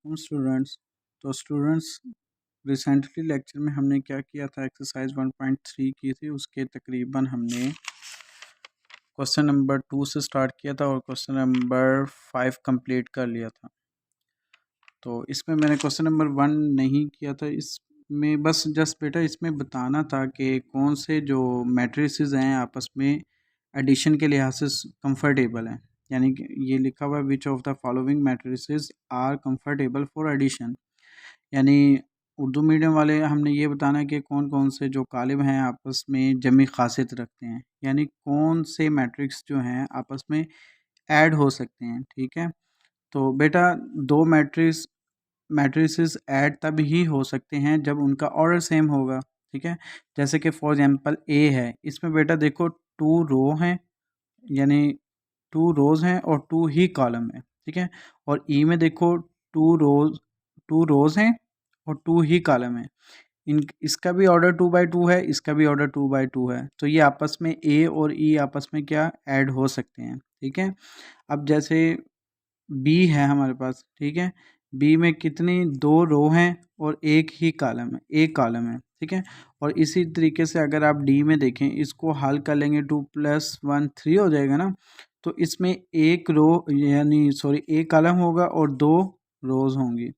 Students. तो students, recently lecture में हमने क्या किया था, एक्सरसाइज 1.3 की थी। उसके तकरीबन हमने क्वेश्चन नंबर 2 से स्टार्ट किया था और क्वेश्चन नंबर 5 कंप्लीट कर लिया था। तो इसमें मैंने क्वेश्चन नंबर 1 नहीं किया था। इसमें बस जस्ट बेटा इसमें बताना था कि कौन से जो मैट्रिसेस हैं आपस में एडिशन के लिहाज से कंफर्टेबल हैं। यानी कि ये लिखा हुआ है which of the following matrices are comfortable for addition. यानी उर्दू मीडियम वाले हमने ये बताना है कि कौन कौन से जो कालिम हैं आपस में जमी खासियत रखते हैं, यानी कौन से मैट्रिक्स जो हैं आपस में ऐड हो सकते हैं। ठीक है, तो बेटा दो मैट्रिसेस ऐड तब ही हो सकते हैं जब उनका ऑर्डर सेम होगा। ठीक है, जैसे कि फॉर एग्जांपल ए है, इसमें बेटा देखो 2 रो हैं, यानी 2 रोज़ हैं और 2 ही कॉलम है। ठीक है, और ई में देखो 2 रोज़ हैं और 2 ही कॉलम है। इसका भी ऑर्डर 2 बाई 2 है, इसका भी ऑर्डर 2 बाई 2 है। तो ये आपस में ए और ई आपस में क्या ऐड हो सकते हैं। ठीक है, अब जैसे बी है हमारे पास। ठीक है, बी में कितनी 2 रो हैं और एक ही कॉलम है, एक कॉलम है। ठीक है, और इसी तरीके से अगर आप डी में देखें, इसको हल कर लेंगे 2 + 1 3 हो जाएगा ना। तो इसमें एक रो यानी सॉरी एक कॉलम होगा और 2 रोज़ होंगी।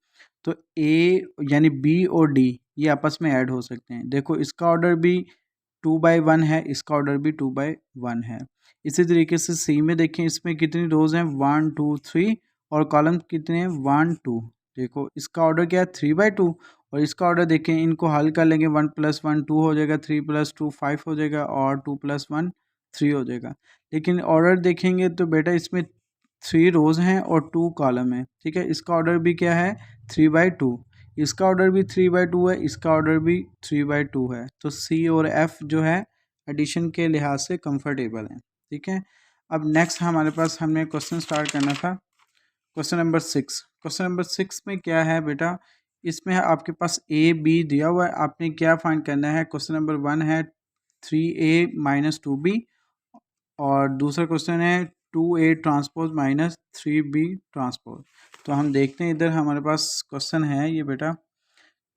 तो ए यानी बी और डी ये आपस में ऐड हो सकते हैं। देखो इसका ऑर्डर भी 2 बाई 1 है, इसका ऑर्डर भी 2 बाई 1 है। इसी तरीके से सी में देखें, इसमें कितनी रोज़ हैं 1 2 3 और कॉलम कितने हैं 1 2। देखो इसका ऑर्डर क्या है 3 बाई 2 और इसका ऑर्डर देखें, इनको हल कर लेंगे 1 + 1 2 हो जाएगा, 3 + 2 5 हो जाएगा और 2 + 1 3 हो जाएगा। लेकिन ऑर्डर देखेंगे तो बेटा इसमें 3 रोज़ हैं और 2 कॉलम है। ठीक है, इसका ऑर्डर भी क्या है 3 बाई 2, इसका ऑर्डर भी 3 बाई 2 है, इसका ऑर्डर भी 3 बाई 2 है। तो सी और एफ जो है एडिशन के लिहाज से कंफर्टेबल हैं। ठीक है, अब नेक्स्ट हमारे पास हमने क्वेश्चन स्टार्ट करना था, क्वेश्चन नंबर 6। क्वेश्चन नंबर 6 में क्या है बेटा, इसमें आपके पास ए बी दिया हुआ है, आपने क्या फाइंड करना है। क्वेश्चन नंबर 1 है 3A - 2B और दूसरा क्वेश्चन है 2A ट्रांसपोज - 3B ट्रांसपोज। तो हम देखते हैं, इधर हमारे पास क्वेश्चन है ये बेटा।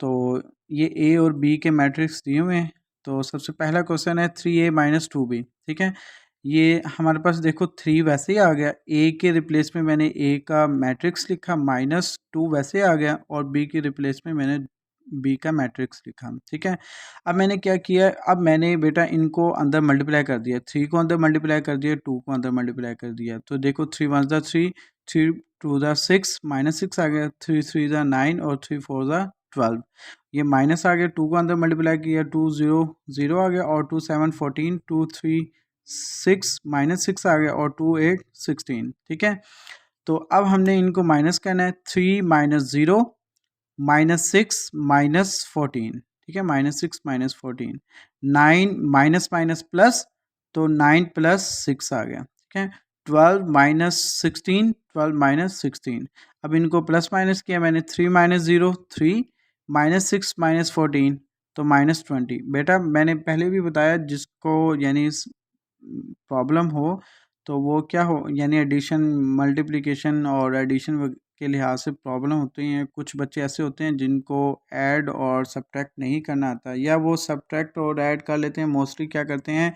तो ये ए और बी के मैट्रिक्स दिए हुए हैं। तो सबसे पहला क्वेश्चन है 3A - 2B। ठीक है, ये हमारे पास देखो 3 वैसे ही आ गया, ए के रिप्लेस में मैंने ए का मैट्रिक्स लिखा, -2 वैसे आ गया और बी के रिप्लेस में मैंने बी का मैट्रिक्स लिखा। ठीक है, अब मैंने क्या किया, अब मैंने बेटा इनको अंदर मल्टीप्लाई कर दिया, 3 को अंदर मल्टीप्लाई कर दिया, 2 को अंदर मल्टीप्लाई कर दिया। तो देखो 3 × 1 = 3, 3 × 2 = 6, -6 आ गया, 3 × 3 = 9 और 3 × 4 = 12। ये माइनस आ गया, 2 को अंदर मल्टीप्लाई किया, 2 0 0 आ गया और 2 7 14, 2 3 6 -6 आ गया और 2 8 16। ठीक है, तो अब हमने इनको माइनस करना है, 3 - 0 -6 -14। ठीक है, -6 -14, 9 माइनस माइनस प्लस, तो 9 + 6 आ गया। ठीक है, 12 - 16, 12 - 16। अब इनको प्लस माइनस किया मैंने, 3 - 0 3 -6 -14 तो -20। बेटा मैंने पहले भी बताया, जिसको यानी प्रॉब्लम हो तो वो क्या हो, यानी एडिशन मल्टीप्लिकेशन और एडिशन के लिहाज से प्रॉब्लम होती हैं। कुछ बच्चे ऐसे होते हैं जिनको ऐड और सब्ट्रैक्ट नहीं करना आता, या वो सब्ट्रैक्ट और ऐड कर लेते हैं, मोस्टली क्या करते हैं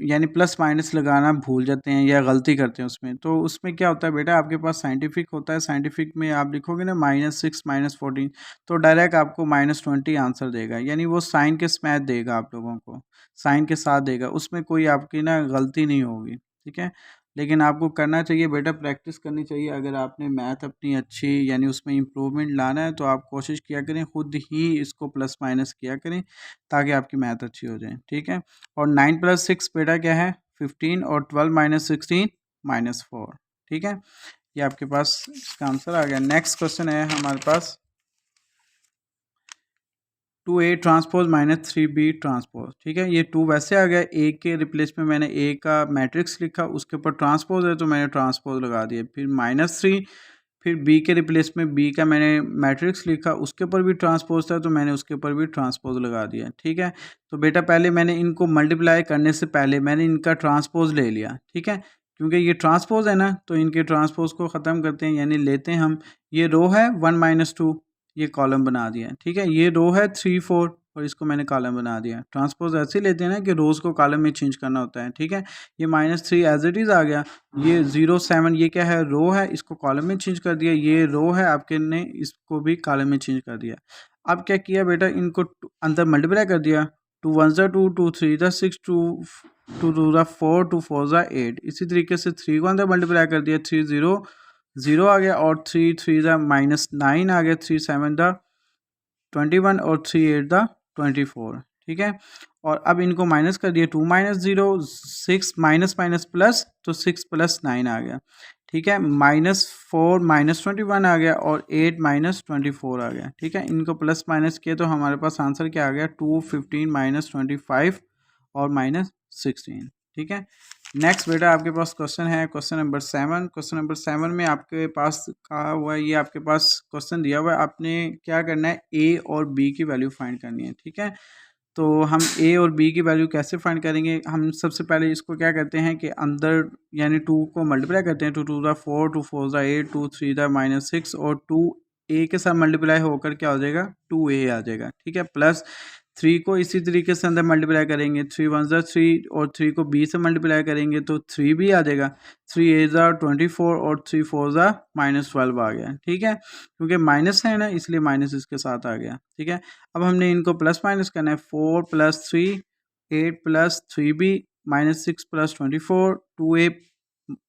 यानी प्लस माइनस लगाना भूल जाते हैं या गलती करते हैं उसमें। तो उसमें क्या होता है बेटा, आपके पास साइंटिफिक होता है, साइंटिफिक में आप लिखोगे ना -6 -14 तो डायरेक्ट आपको -20 आंसर देगा, यानी वो साइन के स्मैथ देगा, आप लोगों को साइन के साथ देगा, उसमें कोई आपकी ना गलती नहीं होगी। ठीक है, लेकिन आपको करना चाहिए बेटा, प्रैक्टिस करनी चाहिए। अगर आपने मैथ अपनी अच्छी यानी उसमें इम्प्रूवमेंट लाना है तो आप कोशिश किया करें, खुद ही इसको प्लस माइनस किया करें ताकि आपकी मैथ अच्छी हो जाए। ठीक है, और 9 + 6 बेटा क्या है 15 और 12 - 16 -4। ठीक है, ये आपके पास इसका आंसर आ गया। नेक्स्ट क्वेश्चन है हमारे पास 2A ट्रांसपोज - 3B ट्रांसपोज। ठीक है, ये 2 वैसे आ गया, ए के रिप्लेस में मैंने ए का मैट्रिक्स लिखा, उसके ऊपर ट्रांसपोज है तो मैंने ट्रांसपोज लगा दिया। फिर -3, फिर बी के रिप्लेस में बी का मैंने मैट्रिक्स लिखा, उसके ऊपर भी ट्रांसपोज था तो मैंने उसके ऊपर भी ट्रांसपोज लगा दिया। ठीक है, तो बेटा पहले मैंने इनको मल्टीप्लाई करने से पहले मैंने इनका ट्रांसपोज ले लिया। ठीक है, क्योंकि ये ट्रांसपोज है ना, तो इनके ट्रांसपोज को ख़त्म करते हैं, यानी लेते हैं हम, ये रो है 1-2, ये कॉलम बना दिया, ठीक है। ये रो है 3-4 और इसको मैंने कॉलम बना दिया। ट्रांसपोज ऐसे लेते हैं ना कि रोज़ को कॉलम में चेंज करना होता है, ठीक है। ये -3 एज इट इज़ आ गया। ये 0-7 ये क्या है, रो है, इसको कॉलम में चेंज कर दिया। ये रो है आपके ने, इसको भी कॉलम में चेंज कर दिया। अब क्या किया बेटा, इनको अंदर मल्टीप्लाई कर दिया। 2 1 2, 2 3 6, 2 2 4, 2 4 8। इसी तरीके से 3 को अंदर मल्टीप्लाई कर दिया, 3 0 0 आ गया, और 3 3 -9 आ गया, 3 7 21 और 3 8 24, ठीक है। और अब इनको माइनस कर दिया, 2 -0 6 माइनस माइनस प्लस, तो 6 + 9 आ गया, ठीक है। -4 -21 आ गया, और 8 -24 आ गया, ठीक है। इनको प्लस माइनस किया तो हमारे पास आंसर क्या आ गया, 2 15 -25 और -16, ठीक है। नेक्स्ट बेटा आपके पास क्वेश्चन है, क्वेश्चन नंबर 7। क्वेश्चन नंबर 7 में आपके पास कहा हुआ है, ये आपके पास क्वेश्चन दिया हुआ है, आपने क्या करना है, ए और बी की वैल्यू फाइंड करनी है, ठीक है। तो हम ए और बी की वैल्यू कैसे फाइंड करेंगे, हम सबसे पहले इसको क्या करते हैं कि अंदर यानी 2 को मल्टीप्लाई करते हैं, 2 2 4, 2 4 8, 2 3 -6, और 2 ए के साथ मल्टीप्लाई होकर क्या हो जाएगा, 2a आ जाएगा, ठीक है। प्लस 3 को इसी तरीके से अंदर मल्टीप्लाई करेंगे, 3 1 3, और 3 को b से मल्टीप्लाई करेंगे तो 3b आ जाएगा, 3 8 24 और 3 4 -12 आ गया, ठीक है। क्योंकि माइनस है ना, इसलिए माइनस इसके साथ आ गया, ठीक है। अब हमने इनको प्लस माइनस करना है, 4 + 3 8 + 3b -6 + 24 2a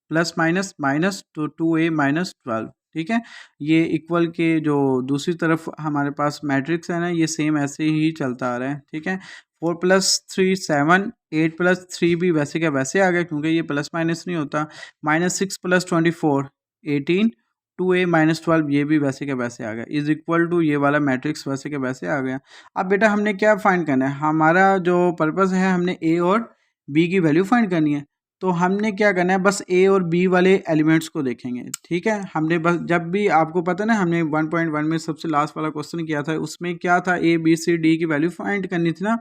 plus minus minus तो 2a -12, ठीक है। ये इक्वल के जो दूसरी तरफ हमारे पास मैट्रिक्स है ना, ये सेम ऐसे ही चलता आ रहा है, ठीक है। 4 + 3 7, 8 + 3 भी वैसे क्या वैसे आ गया, क्योंकि ये प्लस माइनस नहीं होता। -6 + 24 18, 2a -12 ये भी वैसे क्या वैसे आ गया, इज इक्वल टू ये वाला मैट्रिक्स वैसे क्या वैसे आ गया। अब बेटा हमने क्या फाइंड करना है, हमारा जो पर्पस है, हमने ए और बी की वैल्यू फाइंड करनी है। तो हमने क्या करना है, बस ए और बी वाले एलिमेंट्स को देखेंगे, ठीक है। हमने बस, जब भी आपको पता ना, हमने 1.1 में सबसे लास्ट वाला क्वेश्चन किया था, उसमें क्या था, ए बी सी डी की वैल्यू फाइंड करनी थी ना,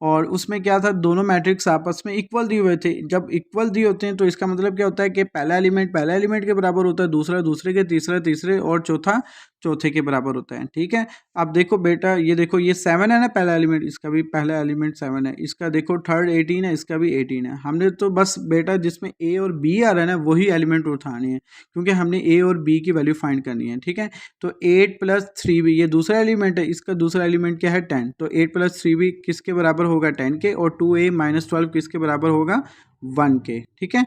और उसमें क्या था, दोनों मैट्रिक्स आपस में इक्वल दिए हुए थे। जब इक्वल दिए होते हैं तो इसका मतलब क्या होता है कि पहला एलिमेंट के बराबर होता है, दूसरा दूसरे के, तीसरा तीसरे, और चौथा चौथे के बराबर होता है, ठीक है। अब देखो बेटा, ये देखो, ये 7 है ना पहला एलिमेंट, इसका भी पहला एलिमेंट 7 है, इसका देखो थर्ड 18 है, इसका भी 18 है। हमने तो बस बेटा जिसमें ए और बी आ रहा है ना, वही एलिमेंट उठाने हैं, क्योंकि हमने ए और बी की वैल्यू फाइंड करनी है, ठीक है। तो 8 + 3b ये दूसरा एलिमेंट है, इसका दूसरा एलिमेंट क्या है, 10, तो 8 + 3b किसके बराबर होगा, 10 के, और 2a -12 किसके बराबर होगा, 1 के, ठीक है।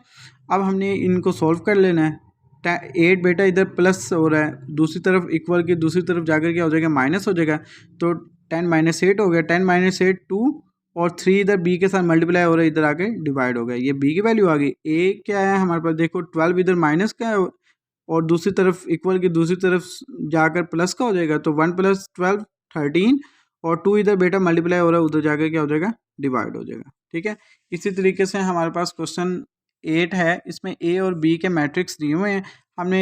अब हमने इनको सॉल्व कर लेना है। 8 बेटा इधर प्लस हो रहा है, दूसरी तरफ इक्वल की दूसरी तरफ जाकर क्या हो जाएगा, माइनस हो जाएगा, तो 10 -8 हो गया, 10 -8 2, और 3 इधर b के साथ मल्टीप्लाई हो रहा है, इधर आके डिवाइड हो गया, ये b की वैल्यू आ गई। a क्या है हमारे पास, देखो 12 इधर माइनस का है, और दूसरी तरफ इक्वल की दूसरी तरफ जाकर प्लस का हो जाएगा, तो 1 + 12 13, और 2 इधर बेटा मल्टीप्लाई हो रहा है, उधर जाकर क्या हो जाएगा, डिवाइड हो जाएगा, ठीक है। इसी तरीके से हमारे पास क्वेश्चन 8 है, इसमें ए और बी के मैट्रिक्स दिए हुए हैं। हमने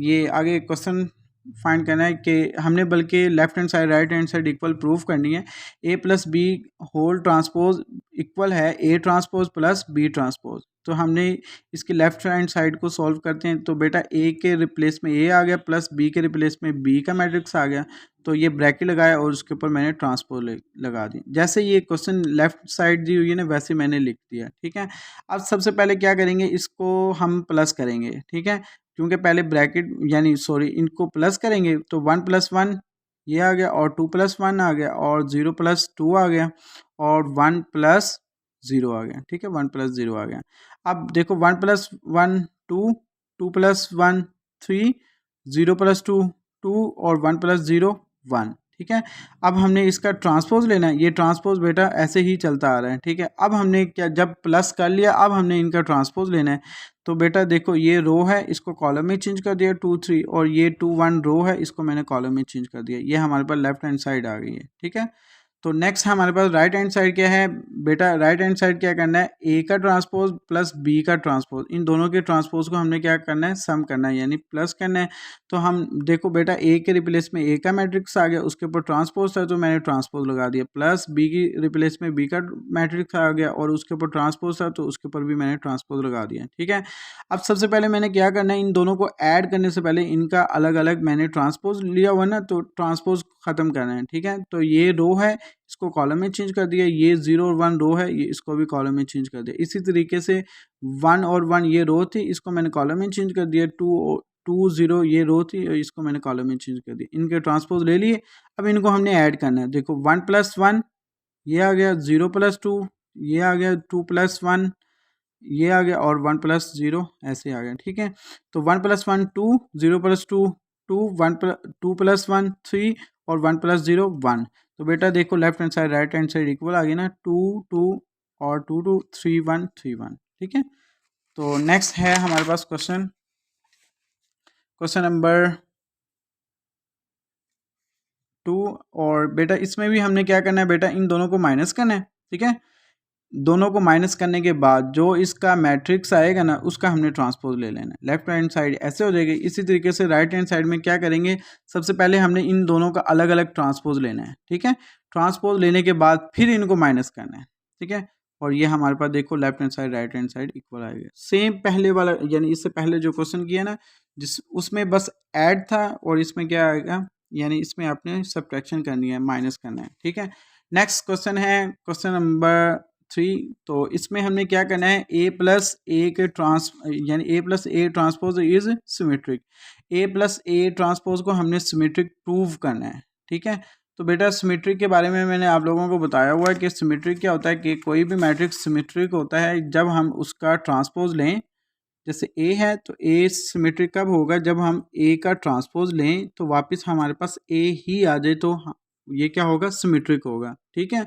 ये आगे क्वेश्चन फाइंड करना है कि हमने बल्कि left hand side right hand side equal proof करनी है। a + b whole transpose equal है a ट्रांसपोज + b ट्रांसपोज। तो हमने इसके लेफ्ट हैंड साइड को सॉल्व करते हैं, तो बेटा a के रिप्लेस में a आ गया, प्लस b के रिप्लेस में b का मैट्रिक्स आ गया, तो ये ब्रैकेट लगाया और उसके ऊपर मैंने ट्रांसपोज लगा दी। जैसे ये क्वेश्चन लेफ्ट साइड दी हुई है ना, वैसे मैंने लिख दिया, ठीक है। अब सबसे पहले क्या करेंगे, इसको हम प्लस करेंगे, ठीक है, क्योंकि पहले ब्रैकेट यानी सॉरी इनको प्लस करेंगे, तो 1 + 1 ये आ गया, और 2 + 1 आ गया, और 0 + 2 आ गया, और 1 + 0 आ गया, ठीक है, 1 + 0 आ गया। अब देखो 1 + 1 2, 2 + 1 3, 0 + 2 2, और 1 + 0 1, ठीक है। अब हमने इसका ट्रांसपोज लेना है, ये ट्रांसपोज बेटा ऐसे ही चलता आ रहा है, ठीक है। अब हमने क्या, जब प्लस कर लिया, अब हमने इनका ट्रांसपोज लेना है, तो बेटा देखो ये रो है, इसको कॉलम में चेंज कर दिया 2 3, और ये 2 1 रो है, इसको मैंने कॉलम में चेंज कर दिया, ये हमारे पास लेफ्ट हैंड साइड आ गई है, ठीक है। तो नेक्स्ट हमारे पास राइट हैंड साइड क्या है बेटा, राइट हैंड साइड क्या करना है, ए का ट्रांसपोज प्लस बी का ट्रांसपोज, इन दोनों के ट्रांसपोज को हमने क्या करना है, सम करना है यानी प्लस करना है। तो हम देखो बेटा ए के रिप्लेस में ए का मैट्रिक्स आ गया, उसके ऊपर ट्रांसपोज था तो मैंने ट्रांसपोज लगा दिया, प्लस बी की रिप्लेस में बी का मैट्रिक्स आ गया और उसके ऊपर ट्रांसपोज था तो उसके ऊपर भी मैंने ट्रांसपोज लगा दिया। ठीक है, अब सबसे पहले मैंने क्या करना है, इन दोनों को ऐड करने से पहले इनका अलग अलग मैंने ट्रांसपोज लिया हुआ ना, तो ट्रांसपोज खत्म करना है। ठीक है, तो ये रो है, इसको कॉलम में चेंज कर दिया, ये 0 और 1 रो है, ये इसको भी कॉलम में चेंज कर दिया। इसी तरीके से 1 और 1 ये रो थी, इसको मैंने कॉलम में चेंज कर दिया, 2 0 ये रो थी, इसको मैंने कॉलम में चेंज कर दिया। इनके ट्रांसपोज ले लिए, अब इनको हमने ऐड करना है। देखो 1 + 1 ये आ गया, 0 + 2 ये आ गया, 2 + 1 ये आ गया और 1 + 0 ऐसे आ गया। ठीक है, तो 1 + 1 2, 0 + 2 2, 2 + 1 3 और 1 + 0 1। तो बेटा देखो left hand side right hand side equal आ गई ना, 2 2 और 2 2 3 1 3 1। ठीक है, तो नेक्स्ट है हमारे पास क्वेश्चन नंबर 2। और बेटा इसमें भी हमने क्या करना है बेटा, इन दोनों को माइनस करना है। ठीक है, दोनों को माइनस करने के बाद जो इसका मैट्रिक्स आएगा ना, उसका हमने ट्रांसपोज ले लेना है। लेफ्ट हैंड साइड ऐसे हो जाएगी। इसी तरीके से राइट हैंड साइड में क्या करेंगे, सबसे पहले हमने इन दोनों का अलग अलग ट्रांसपोज लेना है। ठीक है, ट्रांसपोज लेने के बाद फिर इनको माइनस करना है। ठीक है, और ये हमारे पास देखो left hand side right hand side equal आएगा। सेम पहले वाला यानी इससे पहले जो क्वेश्चन किया ना, जिस उसमें बस ऐड था और इसमें क्या आएगा, यानी इसमें आपने सब्ट्रैक्शन करनी है, माइनस करना है। ठीक है, नेक्स्ट क्वेश्चन है क्वेश्चन नंबर 3। तो इसमें हमने क्या करना है, a + a के यानी a + a transpose is symmetric. a + a transpose को हमने सिमेट्रिक प्रूव करना है। ठीक है, तो बेटा सिमेट्रिक के बारे में मैंने आप लोगों को बताया हुआ है कि सिमेट्रिक क्या होता है, कि कोई भी मैट्रिक्स सिमेट्रिक होता है जब हम उसका ट्रांसपोज लें। जैसे a है तो a सिमेट्रिक कब होगा, जब हम a का ट्रांसपोज लें तो वापस हमारे पास a ही आ जाए, तो ये क्या होगा, सिमेट्रिक होगा। ठीक है,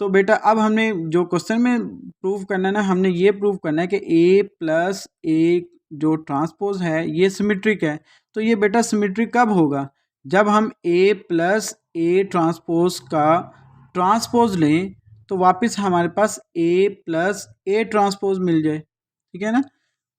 तो बेटा अब हमने जो क्वेश्चन में प्रूव करना है ना, हमने ये प्रूव करना है कि a + a जो ट्रांसपोज है ये सिमेट्रिक है। तो ये बेटा सिमेट्रिक कब होगा, जब हम a + a ट्रांसपोज का ट्रांसपोज लें तो वापस हमारे पास a + a ट्रांसपोज मिल जाए। ठीक है ना,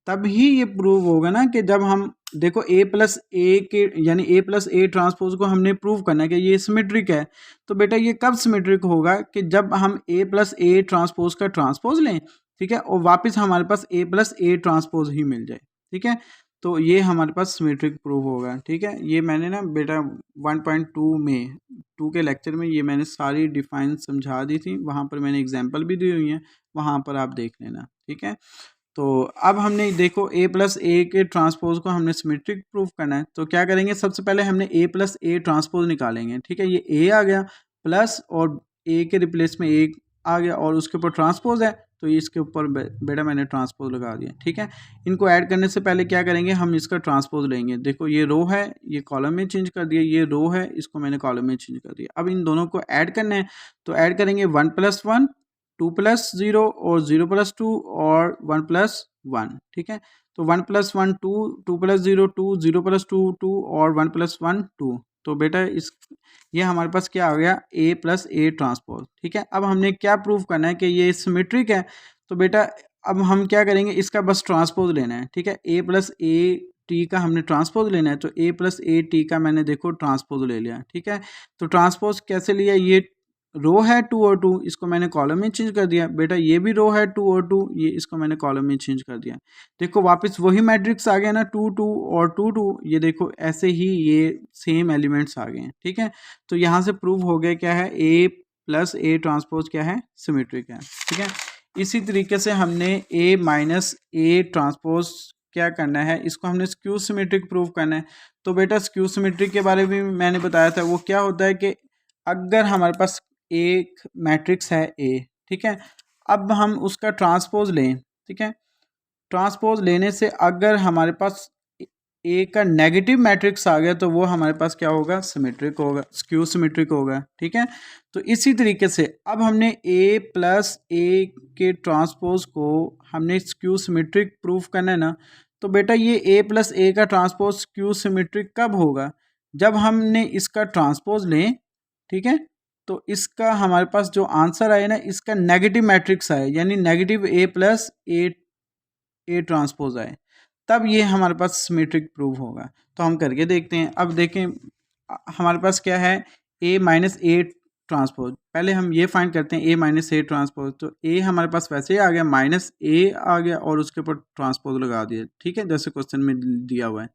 तब ही ये प्रूव होगा ना, कि जब हम देखो a + a के यानी a + a ट्रांसपोज को हमने प्रूव करना है कि ये सिमेट्रिक है। तो बेटा ये कब सिमेट्रिक होगा, कि जब हम a + a ट्रांसपोज का ट्रांसपोज लें। ठीक है, और वापस हमारे पास a + a ट्रांसपोज ही मिल जाए। ठीक है, तो ये हमारे पास सिमेट्रिक प्रूव होगा। ठीक है, ये मैंने ना बेटा 1.2 में 2 के लेक्चर में ये मैंने सारी डिफाइन समझा दी थी, वहाँ पर मैंने एग्जाम्पल भी दी हुई हैं, वहाँ पर आप देख लेना। ठीक है, तो अब हमने देखो a + a के ट्रांसपोज को हमने सिमेट्रिक प्रूफ करना है। तो क्या करेंगे, सबसे पहले हमने a + a ट्रांसपोज निकालेंगे। ठीक है, ये a आ गया प्लस और a के रिप्लेस में a आ गया और उसके ऊपर ट्रांसपोज है, तो इसके ऊपर बेटा मैंने ट्रांसपोज लगा दिया। ठीक है, इनको ऐड करने से पहले क्या करेंगे, हम इसका ट्रांसपोज लेंगे। देखो ये रो है, ये कॉलम में चेंज कर दिया, ये रो है, इसको मैंने कॉलम में चेंज कर दिया। अब इन दोनों को ऐड करना है, तो ऐड करेंगे 1 + 1 2 + 0 और 0 + 2 और 1 + 1। ठीक है, तो 1 + 1 2, 2 + 0 2, 0 + 2 2 और 1 + 1 2। तो बेटा ये हमारे पास क्या आ गया, a + a ट्रांसपोज। ठीक है, अब हमने क्या प्रूव करना है कि ये सिमेट्रिक है। तो बेटा अब हम क्या करेंगे, इसका बस ट्रांसपोज लेना है। ठीक है, a + a t का हमने ट्रांसपोज लेना है, तो a + a t का मैंने देखो ट्रांसपोज ले लिया। ठीक है, तो ट्रांसपोज कैसे लिया, ये रो है 2 और 2, इसको मैंने कॉलम में चेंज कर दिया। बेटा ये भी रो है 2 और 2, ये इसको मैंने कॉलम में चेंज कर दिया। देखो वापस वही मैट्रिक्स आ गया ना, 2 2 और 2 2, ये देखो ऐसे ही ये सेम एलिमेंट्स आ गए हैं। ठीक है, तो यहाँ से प्रूव हो गया क्या है, a + a ट्रांसपोज क्या है, सिमेट्रिक है। ठीक है, इसी तरीके से हमने a - a ट्रांसपोज क्या करना है, इसको हमने स्क्यू सिमेट्रिक प्रूव करना है। तो बेटा स्क्यू सिमेट्रिक के बारे में मैंने बताया था, वो क्या होता है कि अगर हमारे पास एक मैट्रिक्स है A। ठीक है, अब हम उसका ट्रांसपोज लें। ठीक है, ट्रांसपोज लेने से अगर हमारे पास ए का नेगेटिव मैट्रिक्स आ गया तो वो हमारे पास क्या होगा, सिमेट्रिक होगा, स्क्यू सिमेट्रिक होगा। ठीक है, तो इसी तरीके से अब हमने a + a के ट्रांसपोज को हमने स्क्यू सिमेट्रिक प्रूफ करना है ना। तो बेटा ये a + a का ट्रांसपोज स्क्यू सिमेट्रिक कब होगा, जब हमने इसका ट्रांसपोज लें। ठीक है, तो इसका हमारे पास जो आंसर आया ना, इसका नेगेटिव मैट्रिक्स आया, यानी negative A plus A transpose आए, तब ये हमारे पास सिमेट्रिक प्रूव होगा। तो हम करके देखते हैं। अब देखें हमारे पास क्या है, ए माइनस ए ट्रांसपोज। पहले हम ये फाइंड करते हैं ए माइनस ए ट्रांसपोज। तो ए हमारे पास वैसे ही आ गया, माइनस ए आ गया और उसके ऊपर ट्रांसपोज लगा दिया, ठीक है, जैसे क्वेश्चन में दिया हुआ है।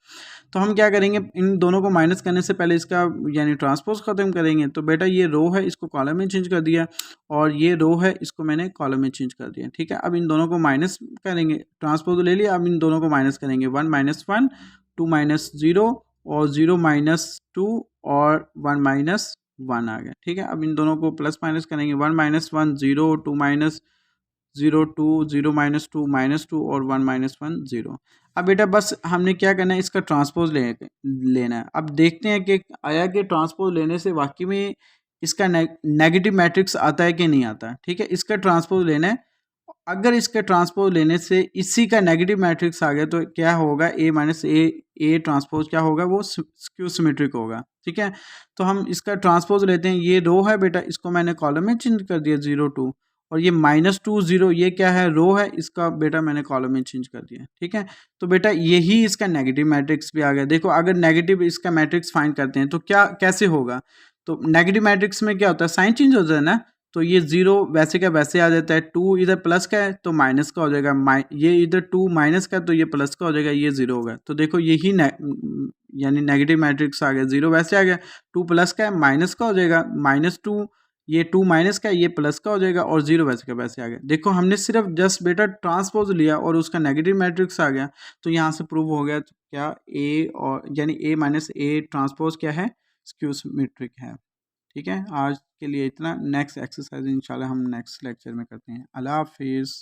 तो हम क्या करेंगे, इन दोनों को माइनस करने से पहले इसका यानी ट्रांसपोज खत्म करेंगे। तो बेटा ये रो है, इसको कॉलम में चेंज कर दिया, और ये रो है, इसको मैंने कॉलम में चेंज कर दिया, ठीक है। अब इन दोनों को माइनस करेंगे, ट्रांसपोज ले लिया, अब इन दोनों को माइनस करेंगे, 1 माइनस 1, 2 माइनस 0 और 0 माइनस 2 और 1 माइनस 1 आ गया, ठीक है। अब इन दोनों को प्लस माइनस करेंगे, 1 माइनस 1 0, 2 माइनस 0 2, 0 माइनस 2 माइनस 2 और 1 माइनस 1 0। अब बेटा बस हमने क्या करना है, इसका ट्रांसपोज लेना है। अब देखते हैं कि आया कि ट्रांसपोज लेने से वाकई में इसका नेगेटिव मैट्रिक्स आता है कि नहीं आता, ठीक है। इसका ट्रांसपोज लेना है, अगर इसका ट्रांसपोज लेने से इसी का नेगेटिव मैट्रिक्स आ गया तो क्या होगा, ए माइनस ए ट्रांसपोज क्या होगा, वो स्क्यू सिमेट्रिक होगा, ठीक है। तो हम इसका ट्रांसपोज लेते हैं, ये रो है बेटा, इसको मैंने कॉलम में चेंज कर दिया 0 2, और ये -2 0 ये क्या है, रो है, इसका बेटा मैंने कॉलम में चेंज कर दिया, ठीक है। तो बेटा यही इसका नेगेटिव मैट्रिक्स भी आ गया। देखो अगर नेगेटिव इसका मैट्रिक्स फाइंड करते हैं तो क्या कैसे होगा, तो नेगेटिव मैट्रिक्स में क्या होता है, साइन चेंज होता है ना। तो ये 0 वैसे का वैसे आ जाता है, 2 इधर प्लस का है तो माइनस का हो जाएगा, ये इधर 2 माइनस का तो ये प्लस का हो जाएगा, ये 0 होगा। तो देखो यही यानी नेगेटिव मैट्रिक्स आ गया, 0 वैसे आ गया, 2 प्लस का है माइनस का हो जाएगा, -2, ये 2 माइनस का है ये प्लस का हो जाएगा, और 0 वैसे का वैसे आ गया। देखो हमने सिर्फ जस्ट बेटा ट्रांसपोज लिया और उसका नेगेटिव मैट्रिक्स आ गया, तो यहाँ से प्रूव हो गया क्या, ए और यानी ए माइनस ए ट्रांसपोज क्या है, स्क्यू सिमेट्रिक है, ठीक है। आज के लिए इतना, नेक्स्ट एक्सरसाइज इंशाल्लाह हम नेक्स्ट लेक्चर में करते हैं। अल्लाह हाफिज़।